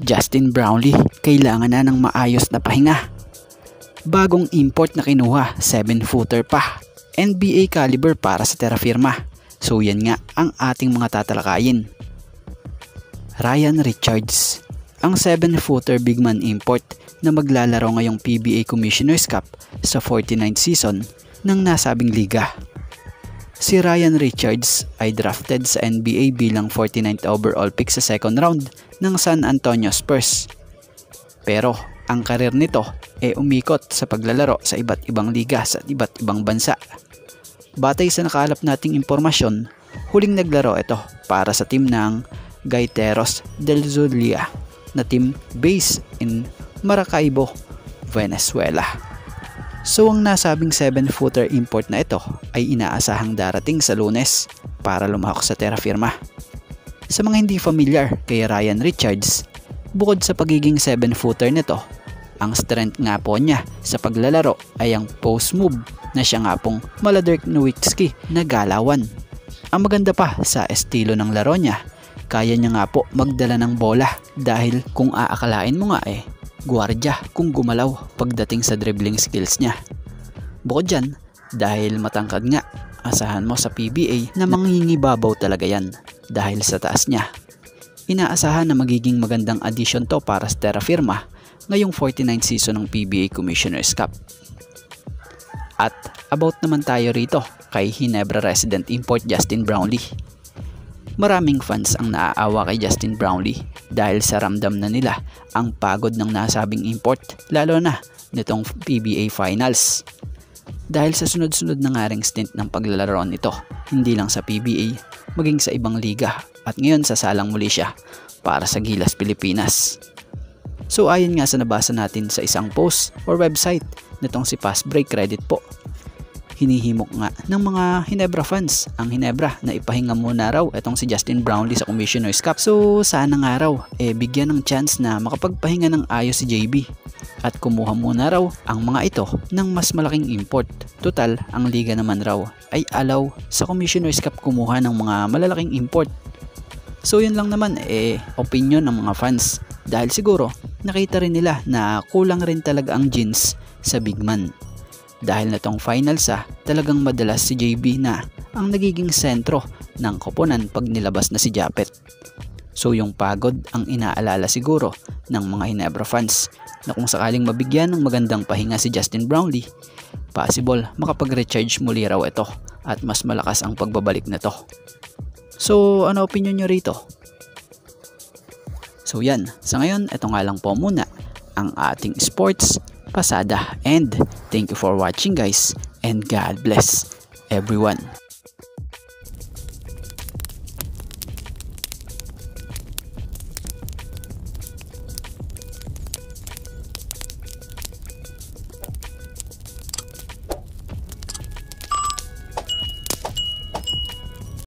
Justin Brownlee kailangan na ng maayos na pahinga. Bagong import na kinuha, 7-footer pa. NBA caliber para sa terra firma. So yan nga ang ating mga tatalakayin. Ryan Richards, ang 7-footer big man import na maglalaro ngayong PBA Commissioner's Cup sa 49th season ng nasabing liga. Si Ryan Richards ay drafted sa NBA bilang 49th overall pick sa second round ng San Antonio Spurs. Pero ang karir nito ay umikot sa paglalaro sa iba't ibang liga sa iba't ibang bansa. Batay sa nakalap nating impormasyon, huling naglaro ito para sa team ng Gaiteros del Zulia na team based in Maracaibo, Venezuela. So ang nasabing 7-footer import na ito ay inaasahang darating sa Lunes para lumahok sa terra firma. Sa mga hindi familiar kay Ryan Richards, bukod sa pagiging 7-footer nito, ang strength nga po niya sa paglalaro ay ang post move na siya nga pong Dirk Nowitzki na galawan. Ang maganda pa sa estilo ng laro niya, kaya niya nga po magdala ng bola dahil kung aakalain mo nga gwardiya kung gumalaw pagdating sa dribbling skills niya. Bukod dyan, dahil matangkad nga, asahan mo sa PBA na mangingibabaw talaga yan dahil sa taas niya. Inaasahan na magiging magandang addition to para sa terra firma ngayong 49th season ng PBA Commissioner's Cup. At about naman tayo rito kay Ginebra resident import Justin Brownlee. Maraming fans ang naaawa kay Justin Brownlee dahil sa ramdam na nila ang pagod ng nasabing import, lalo na nitong PBA Finals. Dahil sa sunod-sunod na nga ring stint ng paglalaro nito, hindi lang sa PBA, maging sa ibang liga, at ngayon sasalang muli siya para sa Gilas Pilipinas. So ayon nga sa nabasa natin sa isang post or website nitong si Fast Break Credit po, hinihimok nga ng mga Ginebra fans ang Ginebra na ipahinga muna raw itong si Justin Brownlee sa Commissioner's Cup. So sana nga raw bigyan ng chance na makapagpahinga ng ayos si JB at kumuha muna raw ang mga ito ng mas malaking import. Total, ang liga naman raw ay allow sa Commissioner's Cup kumuha ng mga malalaking import. So yun lang naman opinion ng mga fans dahil siguro nakita rin nila na kulang rin talaga ang jeans sa big man. Dahil na tong finals talagang madalas si JB na ang nagiging sentro ng koponan pag nilabas na si Japet. So yung pagod ang inaalala siguro ng mga Ginebra fans na kung sakaling mabigyan ng magandang pahinga si Justin Brownlee, possible makapag-recharge muli raw ito at mas malakas ang pagbabalik na to. So ano opinion nyo rito? So yan, sa ngayon ito nga lang po muna ang ating sports pasada, and thank you for watching guys, and God bless everyone.